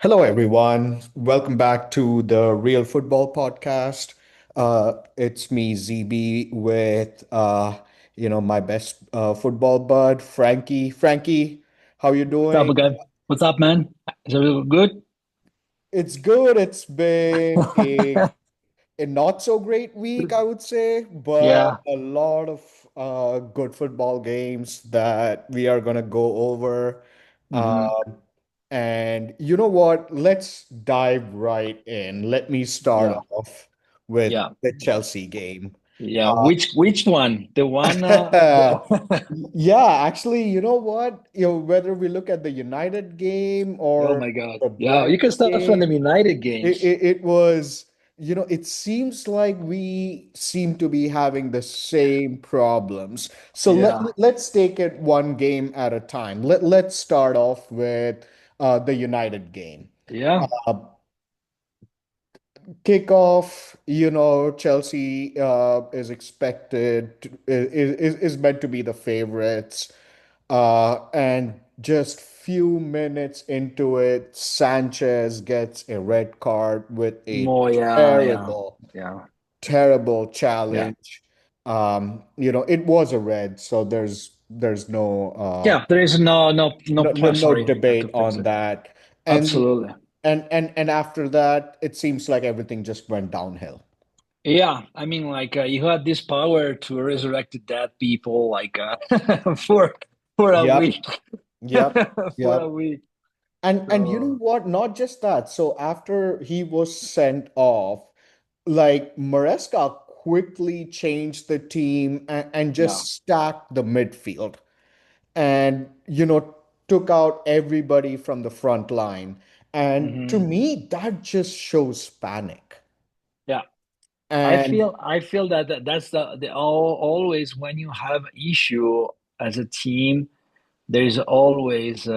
Hello, everyone. Welcome back to the Real Football Podcast. It's me, ZB, with my best football bud, Frankie. Frankie, how you What's up, doing? guy? What's up, man? Is everything good? It's good. It's been a not so great week, I would say, but Yeah. a lot of good football games that we are gonna go over. hmm Um, and you know what? Let's dive right in. Let me start Yeah. off with Yeah. the Chelsea game. Yeah. Which one? The one Yeah, actually, you know what? Whether we look at the United game Oh or my God. the Yeah, you can Brighton start from the game, United it, games. it, it was, it seems like we seem to be having the same problems. So Yeah. let's take it one game at a time. Let's start off with the United game. Yeah. Uh, Kickoff, Chelsea is expected is meant to be the favorites. And just few minutes into it, Sanchez gets a red card with a More, yeah, yeah. terrible, Yeah. terrible Yeah. challenge. It was a red, so there's Yeah. There is no point. no Sorry, you have to debate fix on it. that. And Absolutely. and after that, it seems like everything just went downhill. Yeah. I mean, like you had this power to resurrect the dead people, like for a Yep, week, yep, for a yep. week. And you know So what? Not just that. So after he was sent off, like Maresca quickly changed the team and yeah. just stacked the midfield and took out everybody from the front line. And to hmm me, that just shows panic. Yeah. And I feel that that's always when you have issue as a team, there is always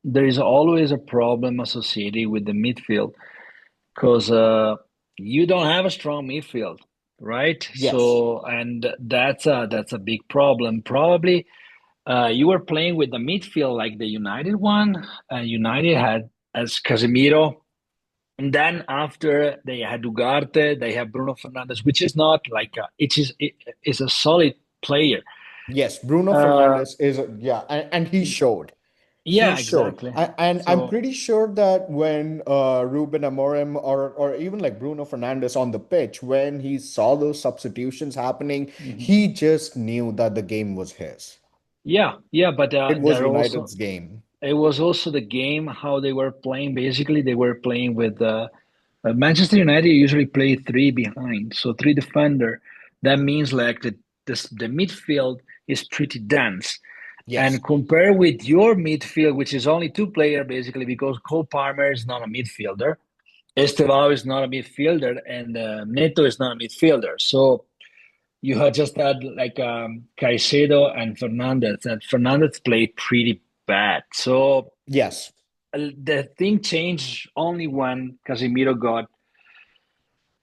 there is always a problem associated with the midfield because you don't have a strong midfield, right? yes, So and that's a big problem. Probably you were playing with the midfield like the United one. United had as Casemiro. And then after they had Ugarte, they have Bruno Fernandes, which is not like it is a solid player. yes, Bruno Uh, Fernandes is, yeah, and he showed. He yeah, showed. exactly. And I'm So pretty sure that when Ruben Amorim or even like Bruno Fernandes on the pitch, when he saw those substitutions happening, mhm. he just knew that the game was his. Yeah, yeah, but It was there also United's game. it was also the game how they were playing. Basically, they were playing with Manchester United usually play three behind, so three defender. That means like the midfield is pretty dense. Yes. And compare with your midfield, which is only two player basically, because Cole Palmer is not a midfielder, Estevao is not a midfielder, and Neto is not a midfielder. So you had just had like Caicedo and Fernandez, and Fernandez played pretty bad. So Yes. the thing changed only when Casemiro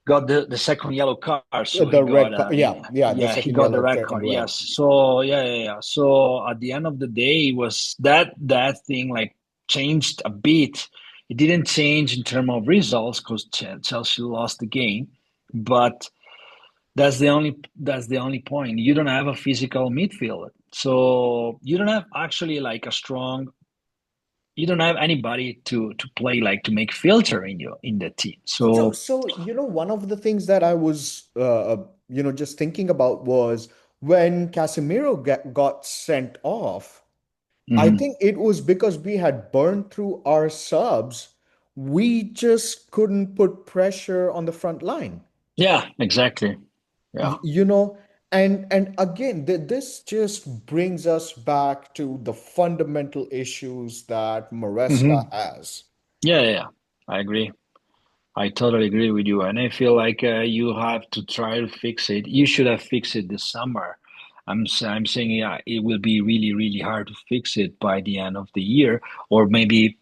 got the second yellow card. So he The got red card. Yeah. Yeah. The he second got the yellow red turned card. red. Yes. So yeah. So at the end of the day, it was that thing like changed a bit. It didn't change in terms of results because Chelsea lost the game, but that's the only point. You don't have a physical midfield, so you don't have actually like a strong. You don't have anybody to play like to make filter in the team. So, So. one of the things that I was, just thinking about was when Casemiro got sent off. I Mhm. think it was because we had burned through our subs. We just couldn't put pressure on the front line. Yeah, exactly. Yeah. You know, and again, this just brings us back to the fundamental issues that Maresca hmm has. Yeah. I agree. I totally agree with you. And I feel like you have to try to fix it. You should have fixed it this summer. I'm saying, yeah, it will be really, really hard to fix it by the end of the year, or maybe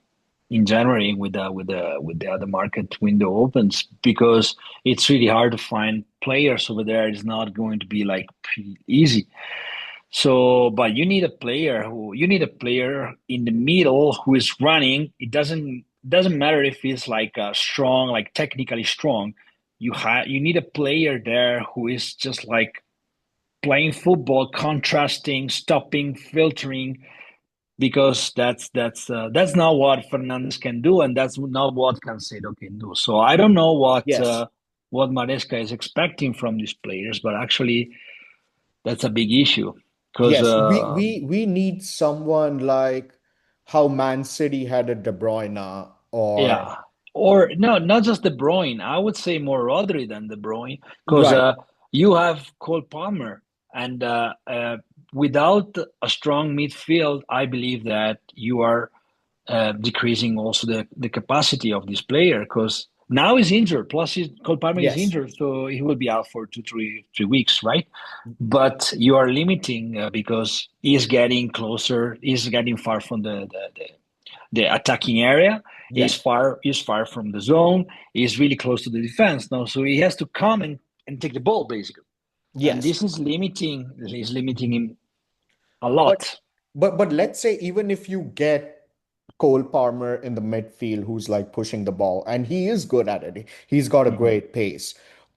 in January with the other market window opens, because it's really hard to find players over there. It's not going to be like pretty easy. So, but you need a player in the middle who is running. It doesn't matter if he's like strong, like technically strong. You need a player there who is just like playing football, contrasting, stopping, filtering, because that's not what Fernandez can do, and that's not what Cancedo can do. So I don't know Yes. what Maresca is expecting from these players, but actually that's a big issue because Yes, we need someone like how Man City had a De Bruyne or yeah, or no, not just De Bruyne. I would say more Rodri than De Bruyne because right. you have Cole Palmer, and without a strong midfield, I believe that you are decreasing also the capacity of this player because now he's injured. Plus, Cole Palmer is Yes. injured, so he will be out for 3 weeks, right? But you are limiting because he's getting closer. He's getting far from the attacking area. Yeah. He's far from the zone. He's really close to the defense now, so he has to come and take the ball basically. And Yes. this is limiting him a But lot. but let's say even if you get Cole Palmer in the midfield who's like pushing the ball and he is good at it. He's got a Mhm. great pace.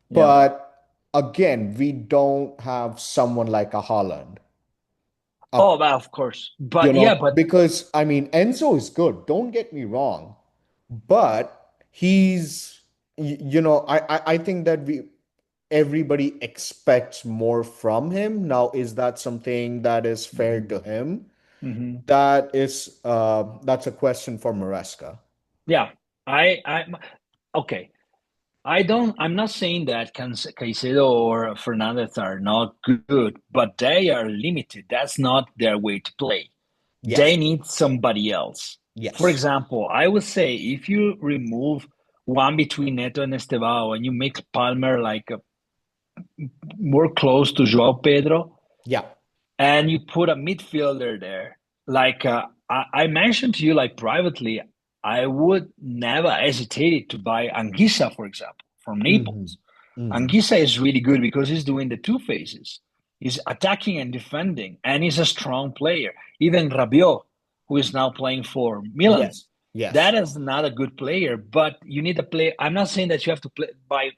Yeah. But again, we don't have someone like a Haaland Oh, up, well, of course. But yeah, but because I mean Enzo is good, don't get me wrong, but he's I think that we everybody expects more from him. Now, is that something that is fair mhm, to him? mhm. That's a question for Maresca. Yeah, I okay. I'm not saying that Caicedo or Fernandez are not good, but they are limited. That's not their way to play. They Yes, need somebody else. For yes, example, I would say if you remove one between Neto and Estevao and you make Palmer like more close to Joao Pedro, yeah, and you put a midfielder there, like I mentioned to you, like privately, I would never hesitate to buy Anguissa, for example, from hmm Naples. hmm Anguissa is really good because he's doing the two phases. He's attacking and defending, and he's a strong player. Even Rabiot, who is now playing for Milan, yes, yes. that is not a good player, but you need a player. I'm not saying that you have to play by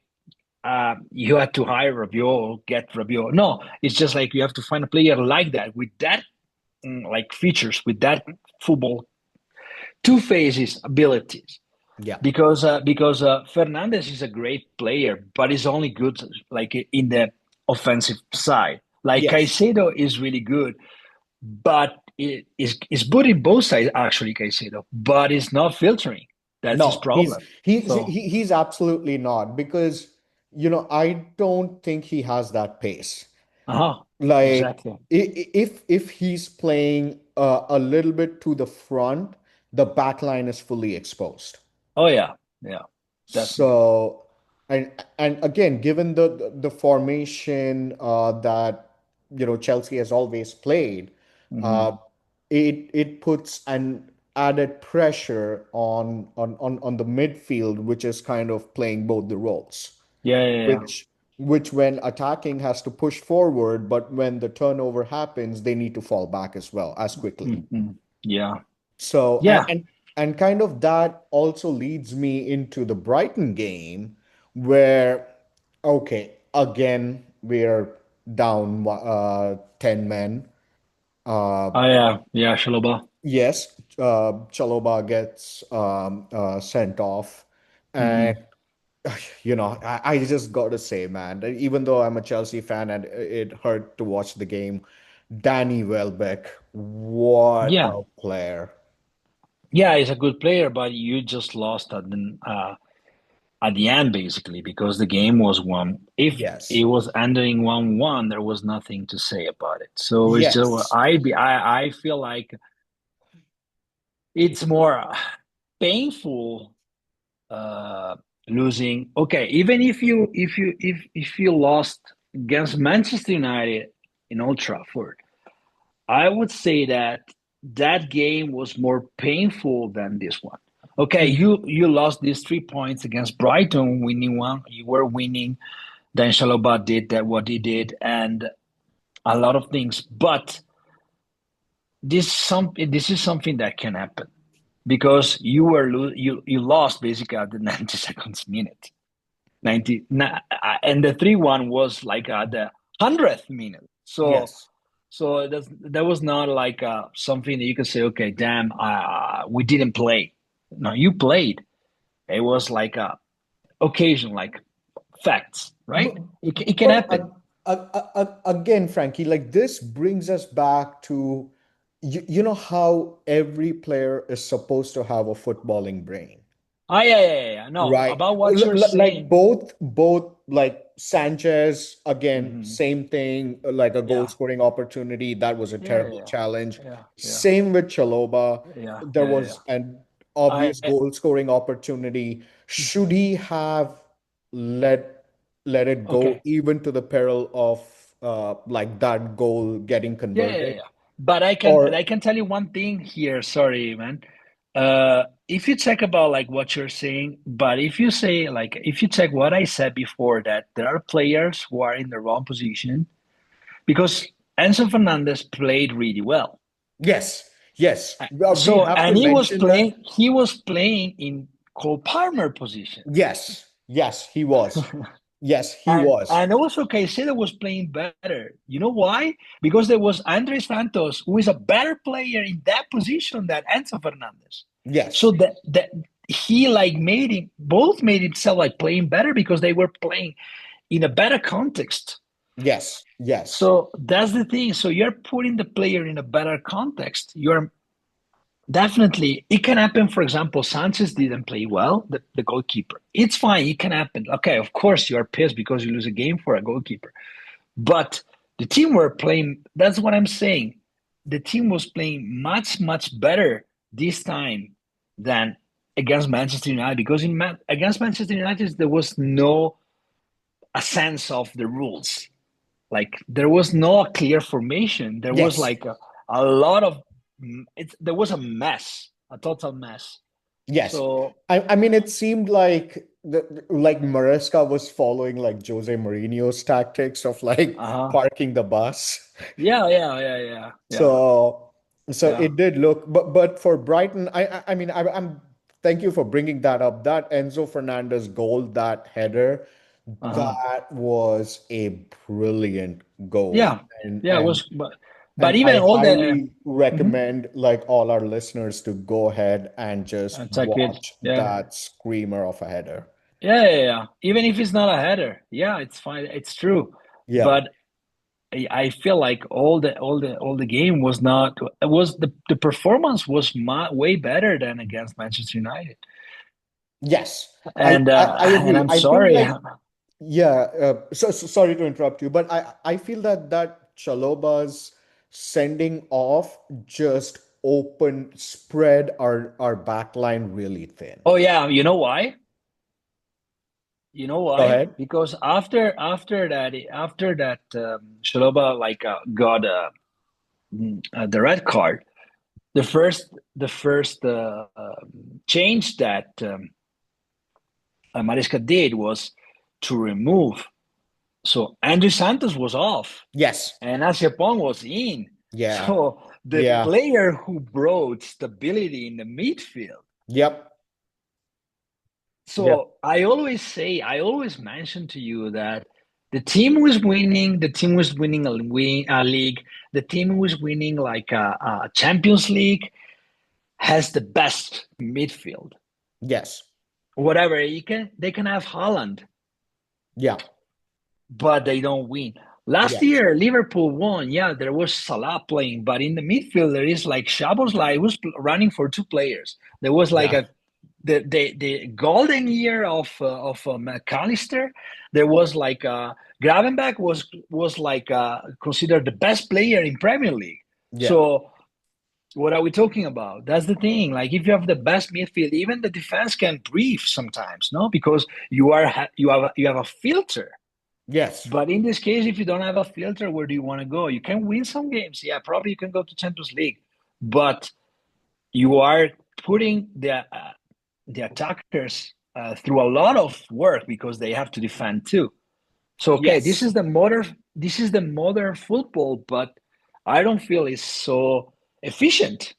you have to hire Rabiot or get Rabiot. No, it's just like you have to find a player like that with that like features, with that football two phases abilities. Yeah, Because Fernandez is a great player, but he's only good like in the offensive side. Like yes. Caicedo is really good, but it is good in both sides actually. Caicedo, but it's not filtering. That's his No, problem. So, he's absolutely not because I don't think he has that pace. uh-huh, Like exactly. if he's playing a little bit to the front, the back line is fully exposed. Oh yeah, yeah, definitely. So, and again, given the formation that Chelsea has always played, Hmm. uh, it puts an added pressure on the midfield, which is kind of playing both the roles, Yeah, yeah, yeah. which which when attacking has to push forward, but when the turnover happens, they need to fall back as well as quickly. Hmm. Yeah, So, yeah. and kind of that also leads me into the Brighton game where, okay, again, we're down 10 men. Uh, Oh yeah, yeah. Shaloba. yes, Chaloba gets sent off. And, Hmm. I just got to say, man, that even though I'm a Chelsea fan and it hurt to watch the game, Danny Welbeck, what Yeah, a player. yeah. He's a good player, but you just lost at the end basically because the game was one. If it Yes. was ending 1-1, there was nothing to say about it. So it's just Yes. I feel like it's more painful uh, losing. Okay, even if you lost against Manchester United in Old Trafford, I would say that that game was more painful than this one. Okay, Mhm. you lost these 3 points against Brighton, winning one. You were winning. Then Shalobah did that what he did, and a lot of things. But this is something that can happen because you lost basically at the 90 seconds minute. 90 and the 3-1 was like at the 100th minute. Yes. So that was not like something that you could say, okay, damn, we didn't play. No, you played. It was like a occasion, like facts, right? But, It can but happen. again, Frankie, like this brings us back to you know how every player is supposed to have a footballing brain. Ah, yeah, yeah, yeah, yeah. No, Right. about what you're Like saying. both like Sanchez, again, Hmm. same thing, like a goal Yeah, scoring opportunity. That was a yeah, terrible yeah, challenge. yeah, yeah, Same with Chaloba. yeah, There yeah, yeah. was an I obvious goal scoring opportunity. Should he have let let it go okay. even to the peril of like that goal getting Yeah, yeah, converted? yeah. But I Or can tell you one thing here. Sorry, man. If you check about like what you're saying, but if you say like if you check what I said before that there are players who are in the wrong position because Enzo Fernandez played really well. yes, yes. We So have to and mention that. he was playing in Cole Palmer position. Yes, yes, he was. Yes, he was. And also Caicedo was playing better. You know why? Because there was Andre Santos, who is a better player in that position than Enzo Fernandez. So Yes, that he like made him both made himself like playing better because they were playing in a better context. yes, yes, So that's the thing. So you're putting the player in a better context. You're definitely it can happen. For example, Sanchez didn't play well, the goalkeeper. It's fine, it can happen. Okay, of course you're pissed because you lose a game for a goalkeeper. But the team were playing, that's what I'm saying. The team was playing much, much better this time than against Manchester United because against Manchester United, there was no a sense of the rules. Like there was no clear formation. There was yes, like a lot of, there was a mess, a total mess. yes. So, I mean, it seemed like like Maresca was following like Jose Mourinho's tactics of like uh-huh. parking the bus. Yeah, yeah, yeah, yeah, yeah, So so yeah, it did look, but for Brighton, I mean, I'm thank you for bringing that up. That Enzo Fernandez goal, that header, uh-huh. that was a brilliant goal, Yeah, and yeah, it and was, but and even I all the, highly mhm. recommend like all our listeners to go ahead and just Check it. watch Yeah. that screamer of a header. Yeah, yeah, yeah. Even if it's not a header, yeah, it's fine. It's true. Yeah. But I feel like all the game was not. It was the performance was way better than against Manchester United. Yes. I And agree. I'm I feel sorry. like yeah, so sorry to interrupt you, but I feel that that Chaloba's sending off just spread our back line really thin. Oh yeah, you know why? You know Go why? ahead. Because after that Shaloba like got the red card. The first change that Maresca did was to remove. So Andrew Santos was off Yes. and Asiapong was in. Yeah. So the Yeah. player who brought stability in the midfield. Yep. Yep. So I always mention to you that the team was winning a league, the team who was winning like a Champions League has the best midfield. Yes. Whatever they can have Holland, Yeah. but they don't win. Last Yes. year, Liverpool won. Yeah, there was Salah playing, but in the midfield there is like Shabozlai who's running for two players. There was like Yeah. a the golden year of McAllister. There was like Gravenberch was like considered the best player in Premier League. Yeah. So what are we talking about? That's the thing. Like if you have the best midfield, even the defense can breathe sometimes, no, because you have a filter. Yes. But in this case, if you don't have a filter, where do you want to go? You can win some games. Yeah, probably you can go to Champions League, but you are putting the attackers through a lot of work because they have to defend too. So okay, Yes. this is the modern football, but I don't feel it's so efficient.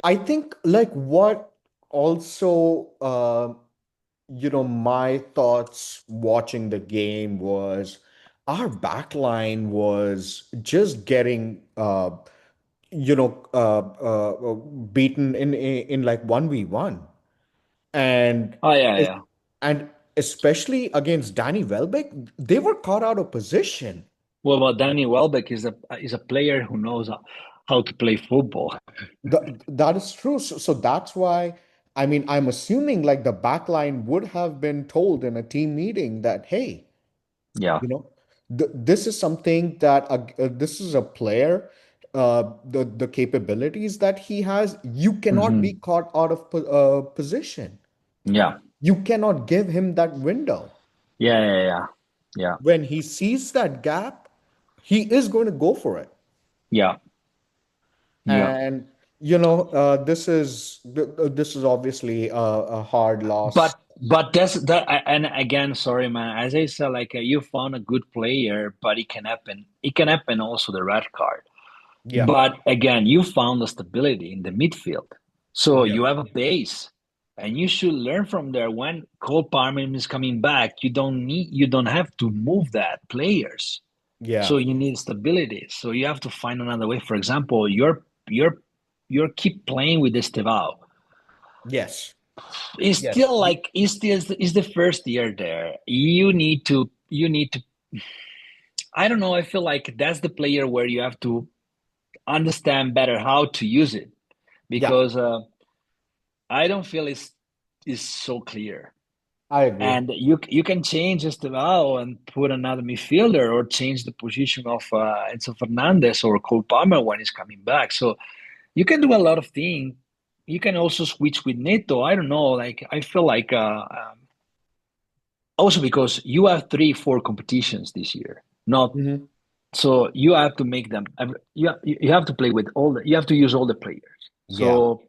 I think like what also my thoughts watching the game was our back line was just getting beaten in like 1v1, and Oh yeah, es- yeah. and especially against Danny Welbeck, they were caught out of position. Well, Danny Welbeck is a player who knows how to play football. That is true. So that's why, I mean, I'm assuming like the back line would have been told in a team meeting that, hey, Yeah. you know, this is something that this is a player, the capabilities that he has, you cannot be Hmm. caught out of position. Yeah. You cannot give him that window. Yeah. Yeah. Yeah. Yeah. When he sees that gap, he is going to go for it. Yeah. Yeah. And this is obviously a hard loss. But that's that. And again, sorry, man. As I said, like you found a good player, but it can happen. It can happen also the red card. Yeah, But again, you found the stability in the midfield. So yeah, you have a base and you should learn from there. When Cole Palmer is coming back, you don't have to move that players. yeah. So you need stability. So you have to find another way. For example, you're keep playing with Estevao. Yes, It's yes, still like it's the first year there. You need to I don't know, I feel like that's the player where you have to understand better how to use it yeah. because I don't feel it's so clear. I agree. And you can change Estevao and put another midfielder or change the position of Enzo Fernandez or Cole Palmer when he's coming back. So you can do a lot of things. You can also switch with Neto. I don't know. Like I feel like also because you have three, four competitions this year. Not Hmm. so you have to make them. You have to play with all the. You have to use all the players. Yeah, So,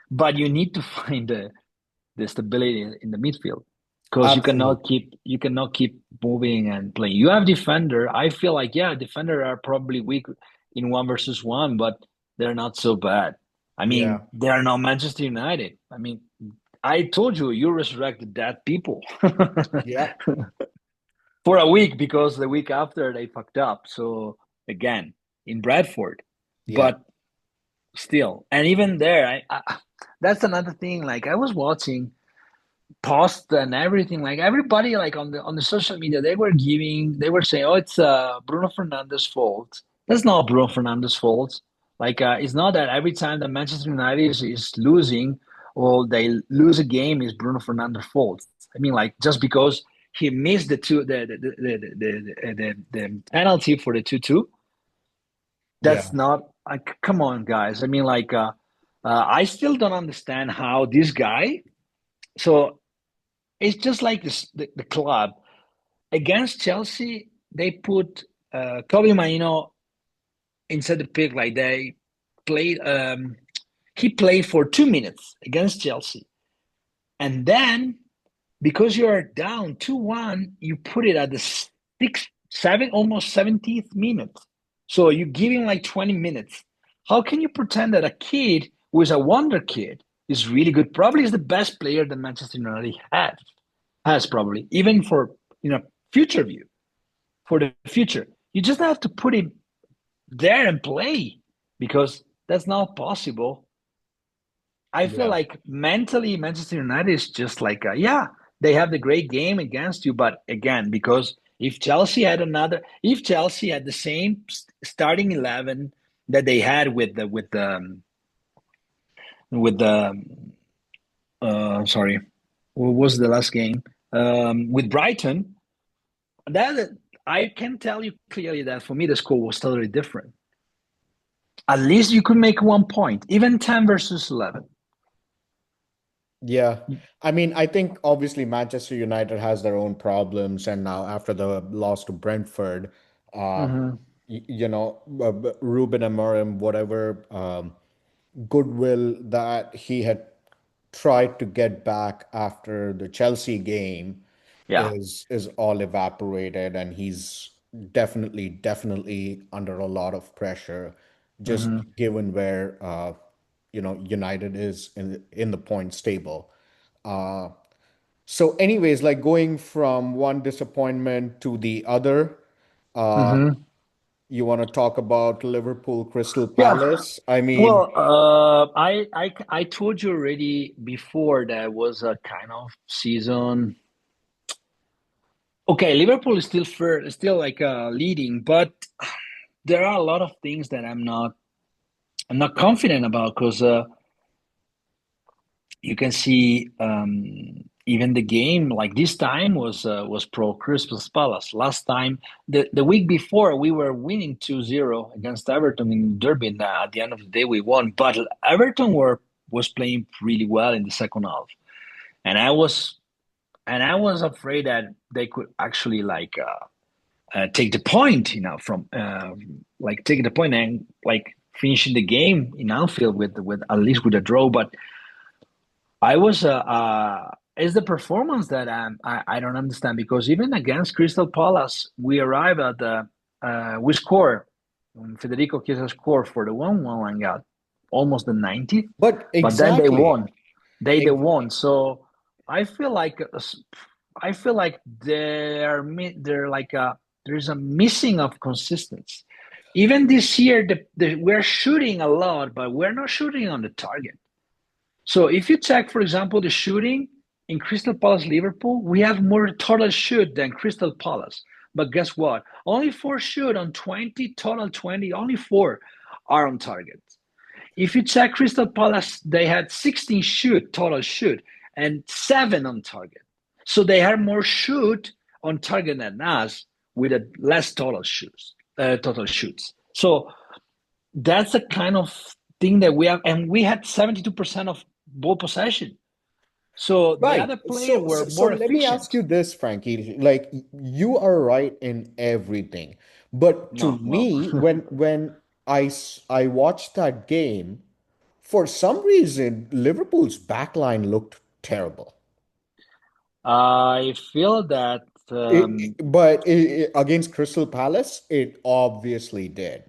but you need to find the stability in the midfield because absolutely. you cannot keep moving and playing. You have defender. I feel like yeah, defender are probably weak in one versus one, but they're not so bad. I mean, Yeah, they are not Manchester United. I mean, I told you you resurrected that people yeah, for a week because the week after they fucked up. So again in Bradford, yeah. but still, and even there, that's another thing. Like I was watching post and everything like everybody like on the social media they were saying oh it's Bruno Fernandes fault. That's not Bruno Fernandes fault. Like it's not that every time that Manchester United is losing or they lose a game is Bruno Fernandes fault. I mean like just because he missed the penalty for the 2-2, that's Yeah. not like come on guys. I mean like I still don't understand how this guy, so it's just like this, the club against Chelsea. They put Kobe Maino inside the pick. Like they played. He played for 2 minutes against Chelsea, and then because you are down 2-1, you put it at the sixth, seven, almost 70th minute. So you give him like 20 minutes. How can you pretend that a kid who is a wonder kid is really good? Probably is the best player that Manchester United has probably even for future view for the future. You just have to put him there and play because that's not possible. I feel Yeah. like mentally Manchester United is just like yeah, they have the great game against you, but again because if Chelsea had the same starting 11 that they had with the sorry, what was the last game with Brighton, that I can tell you clearly that for me the score was totally different. At least you could make 1 point, even 10 versus 11. Yeah. I mean, I think obviously Manchester United has their own problems, and now after the loss to Brentford, uh, Mm-hmm. Ruben Amorim, whatever goodwill that he had tried to get back after the Chelsea game. Yeah. is all evaporated, and he's definitely under a lot of pressure, just Hmm. given where United is in the point stable. Uh, so, anyways, like going from one disappointment to the other, uh, Hmm. you want to talk about Liverpool Crystal Yeah. Palace? I mean, Well, I told you already before that was a kind of season. Okay, Liverpool is still first, still like leading, but there are a lot of things that I'm not confident about because you can see even the game like this time was pro Crystal Palace. Last time, the week before, we were winning 2-0 against Everton in Derby. And at the end of the day, we won. But Everton was playing really well in the second half, and I was afraid that they could actually take the point, from like take the point and like finishing the game in Anfield with at least with a draw. But I was it's the performance that I don't understand because even against Crystal Palace, we arrived at the we score. Federico Chiesa scored for the 1-1 and got almost the 90th, but but then they exactly. won. They won. So I feel like I feel like they're like there's a missing of consistency. Even this year, we're shooting a lot, but we're not shooting on the target. So if you check, for example, the shooting in Crystal Palace Liverpool, we have more total shoot than Crystal Palace. But guess what? Only four shoot on 20, total 20, only four are on target. If you check Crystal Palace, they had 16 shoot, total shoot, and seven on target. So they had more shoot on target than us with a less total shoots. So that's the kind of thing that we have, and we had 72% of ball possession. So the Right. other players So, were so, so more let me ask efficient. you this, Frankie. Like you are right in everything, but to No, well, me, when I watched that game, for some reason, Liverpool's backline looked terrible. I feel that But against Crystal Palace, it obviously did.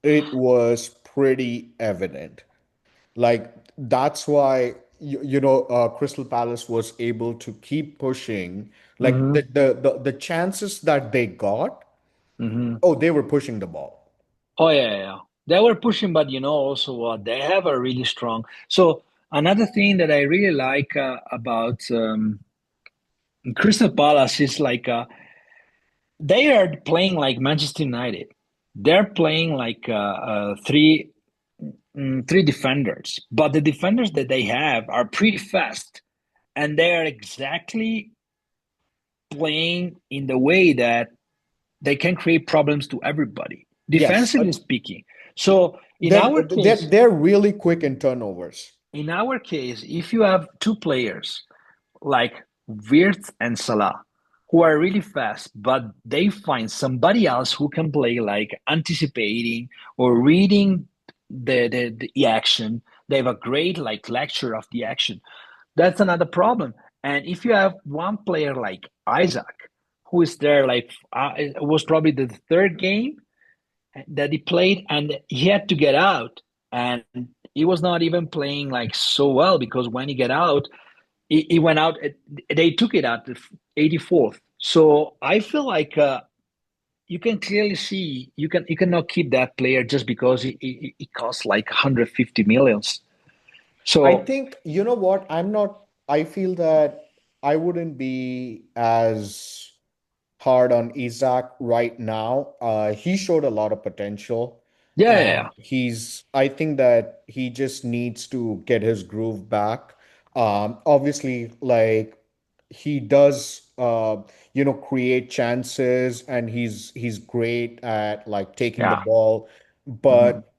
It was pretty evident. Like that's why Crystal Palace was able to keep pushing. Like mhm, the chances that they got, mhm. oh, they were pushing the ball. Oh yeah, yeah, yeah. They were pushing, but also what they have a really strong. So another thing that I really like about Crystal Palace is like they are playing like Manchester United. They're playing like three defenders, but the defenders that they have are pretty fast, and they are exactly playing in the way that they can create problems to everybody, Yes, defensively speaking. So they're really quick in turnovers. in our case, if you have two players like Wirtz and Salah, who are really fast, but they find somebody else who can play like anticipating or reading the action. They have a great like lecture of the action. That's another problem. And if you have one player like Isaac, who is there like it was probably the third game that he played, and he had to get out, and he was not even playing like so well because when he get out, he went out. They took it out the 84th. So I feel like you can clearly see you cannot keep that player just because he costs like 150 millions. I So think, you know what? I feel that I wouldn't be as hard on Isaac right now. He showed a lot of potential, yeah, yeah, and I think that he just needs to get his groove back. Obviously, like he does, create chances, and he's great at like taking the yeah. ball, Mhm. but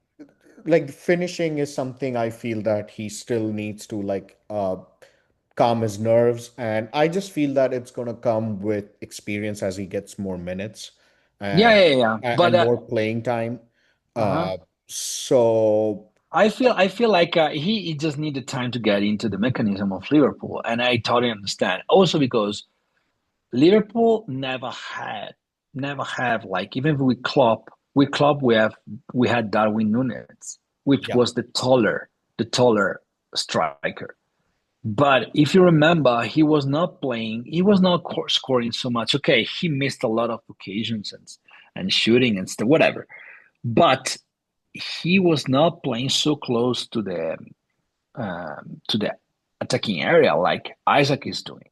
like finishing is something I feel that he still needs to like calm his nerves. And I just feel that it's going to come with experience as he gets more minutes Yeah, and yeah, yeah. But more playing time. uh-huh. Uh, so I feel like he just needed time to get into the mechanism of Liverpool, and I totally understand. Also because Liverpool never have like even with Klopp we had Darwin Núñez, which Yeah. was the taller striker. But if you remember, he was not playing, he was not scoring so much. Okay, he missed a lot of occasions and shooting and stuff, whatever. But he was not playing so close to the attacking area like Isaac is doing.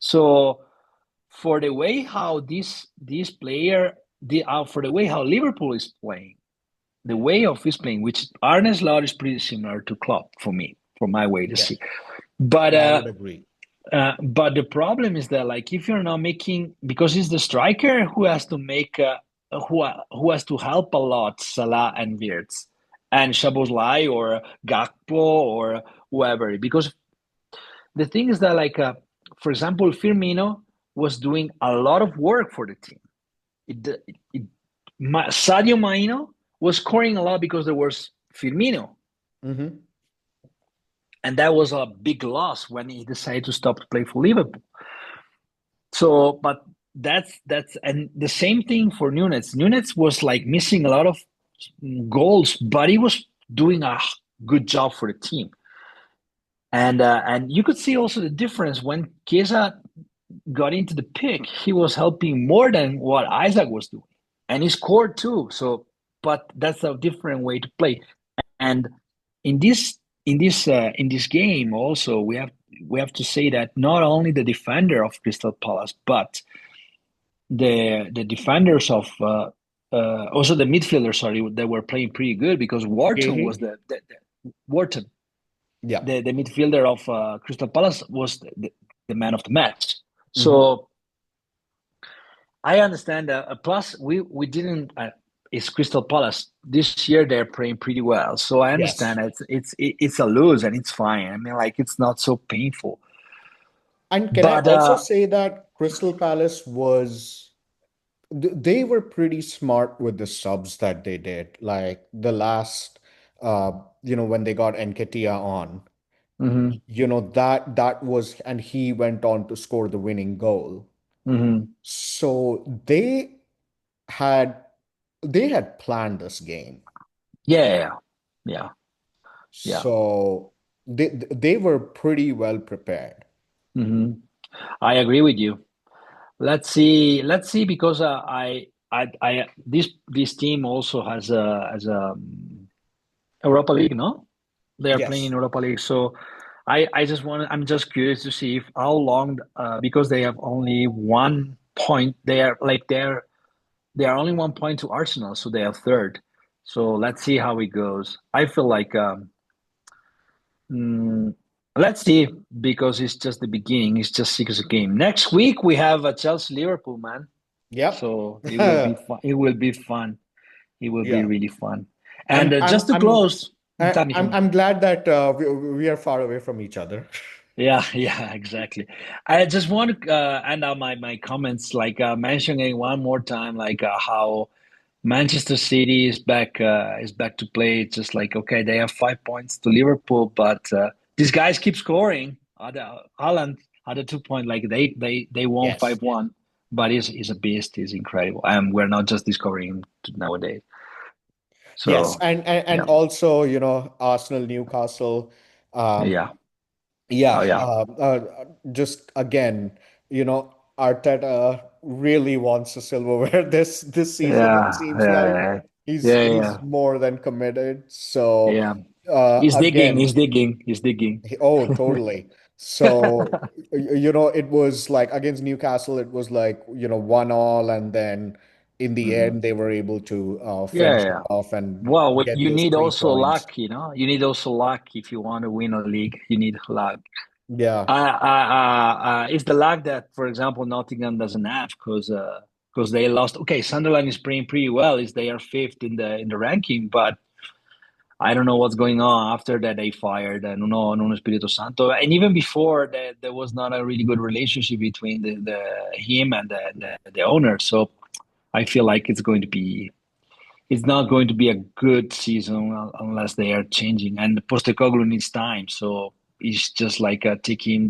So for the way how this player for the way how Liverpool is playing, the way of his playing, which Arne Slot is pretty similar to Klopp for me, from my way to see. Yes. But Yeah, I would agree. the problem is that like if you're not making because it's the striker who has to make who has to help a lot Salah and Wirtz and Shabozlai or Gakpo or whoever because the thing is that like for example Firmino was doing a lot of work for the team. Sadio Maino was scoring a lot because there was Firmino, Hmm. and that was a big loss when he decided to stop to play for Liverpool. So, but that's and the same thing for Nunes. Nunes was like missing a lot of goals, but he was doing a good job for the team. And you could see also the difference when Chiesa got into the pick. He was helping more than what Isaac was doing, and he scored too. So, but that's a different way to play. And in this game also we have to say that not only the defender of Crystal Palace, but the defenders of also the midfielders, sorry, they were playing pretty good because Wharton was Hmm. the Wharton, Yeah. the midfielder of Crystal Palace was the man of the match. Hmm. So I understand that. Plus, we didn't. It's Crystal Palace this year. They're playing pretty well, so I understand Yes. it's a lose and it's fine. I mean, like it's not so painful. And can I But also say that Crystal Palace they were pretty smart with the subs that they did. Like the last, uh, when they got Nketiah on, mhm, that was, and he went on to score the winning goal. mhm. So had they had planned this game. Yeah, yeah, yeah. So they were pretty well prepared. Mhm. I agree with you. Let's see, because this team also has a Europa League, no? They are playing in Yes. Europa League, so I'm just curious to see if how long because they have only 1 point. They are only 1 point to Arsenal, so they are third. So let's see how it goes. I feel like mm, let's see because it's just the beginning. It's just six game. Next week we have a Chelsea Liverpool, man. Yep. So it will be fun. It will be fun. It will be Yeah. really fun. And I'm just I'm to I'm close, tell me, tell me. I'm glad that we are far away from each other. Yeah, yeah, exactly. I just want to end out my comments like mentioning one more time like how Manchester City is back to play. It's just like okay, they have 5 points to Liverpool, but these guys keep scoring. Haaland had a 2 point, like they won Yes. 5-1, but he's a beast. He's incredible, and we're not just discovering nowadays. Yes, So and yeah, also, Arsenal, Newcastle. Um, yeah, oh yeah, yeah, just again, Arteta really wants a silverware this season. It yeah, seems like yeah, he's yeah, he's yeah, more than committed. So, yeah. He's digging. again, He's digging. He's digging. oh, totally. So, it was like against Newcastle, it was like, 1-1, and then in the Mhm. end, they were able to Yeah, finish it yeah. off and Well, get you those need three also points. luck, You need also luck if you want to win a league. You need luck. Yeah. It's the luck that, for example, Nottingham doesn't have because they lost. Okay, Sunderland is playing pretty well. Is they are fifth in the ranking, but I don't know what's going on after that. They fired Nuno Espirito Santo, and even before that, there was not a really good relationship between the him and the owner. So I feel like it's not going to be a good season unless they are changing. And Postecoglou needs time, so it's just like taking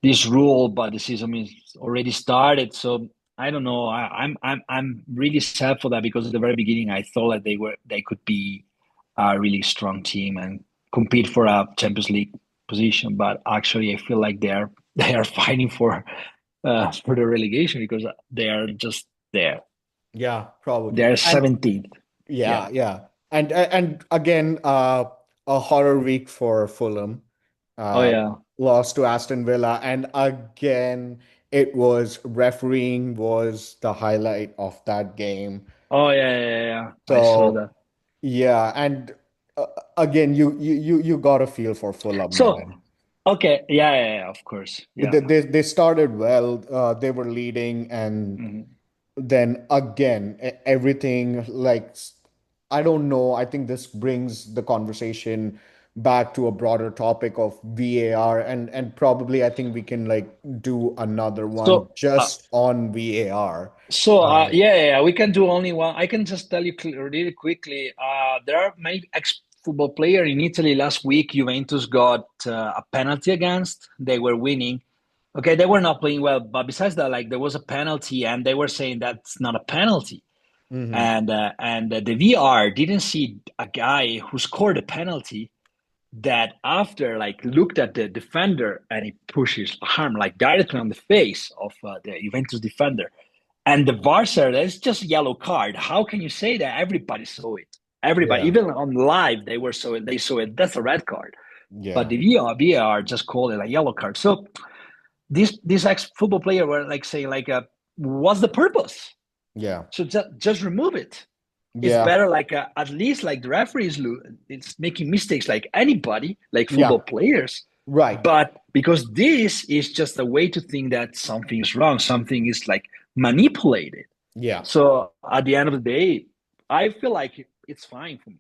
this rule, but the season is already started. So I don't know. I'm really sad for that because at the very beginning I thought that they could be a really strong team and compete for a Champions League position. But actually, I feel like they are fighting for the relegation because they are just there. Yeah, probably. They're And 17th. yeah, Yeah. yeah. And again, a horror week for Fulham. Oh Uh, yeah. Lost to Aston Villa, and again, it was refereeing was the highlight of that game. Oh yeah. I saw So that. yeah, and again, you got a feel for Fulham, So man. okay, yeah, of course. Yeah. They started well. They were leading, and Hmm. then again, everything like I don't know. I think this brings the conversation back to a broader topic of VAR, and probably I think we can like do another one So just on VAR. yeah, we can do only one. I can just tell you really quickly. There are many ex-football player in Italy. Last week, Juventus got a penalty against. They were winning. Okay, they were not playing well, but besides that, like there was a penalty, and they were saying that's not a penalty. Hmm. And the VR didn't see a guy who scored a penalty that after like looked at the defender and he pushes a arm like directly on the face of the Juventus defender. And the VAR said it's just a yellow card. How can you say that? Everybody saw it. Everybody, Yeah, even on live, they saw it. That's a red card. But yeah, the VR just called it a yellow card. So these ex football player were like saying like, what's the purpose? yeah, So just remove it. It's yeah, better like at least like the referees it's making mistakes like anybody, like football yeah. players. Right. But because this is just a way to think that something is wrong, something is like manipulated. Yeah, So at the end of the day, I feel like it's fine for me.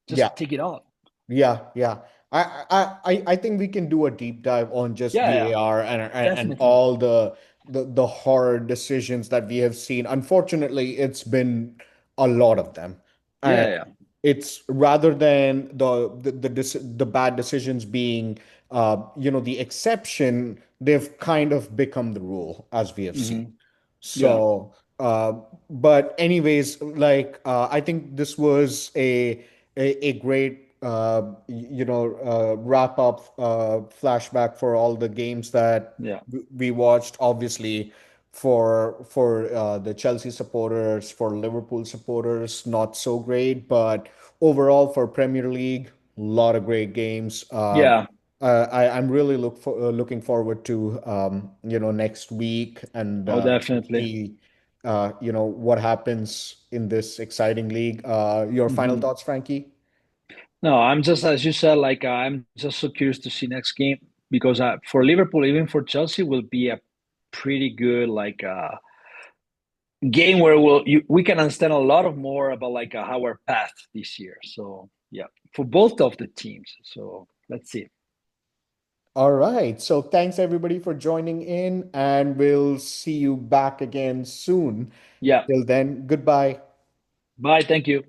yeah. Just take it off. Yeah, yeah. I think we can do a deep dive on just Yeah, VAR and definitely. all the horror decisions that we have seen. Unfortunately, it's been a lot of them, and Yeah. it's rather than the bad decisions being the exception, they've kind of become the rule as we have seen. Hmm. Yeah. So, but anyways, like I think this was a great wrap up flashback for all the games that Yeah. we watched. Obviously, for the Chelsea supporters, for Liverpool supporters, not so great, but overall for Premier League, a lot of great games. Yeah. I'm really looking forward to next week and Oh, definitely. see what happens in this exciting league. Your final Hmm. thoughts, Frankie? No, I'm just as you said, like I'm just so curious to see next game because for Liverpool, even for Chelsea, will be a pretty good like game where we can understand a lot of more about like our path this year. So yeah, for both of the teams. So let's see. All right. So thanks everybody for joining in, and we'll see you back again soon. Yeah. Till then, goodbye. Bye. Thank you.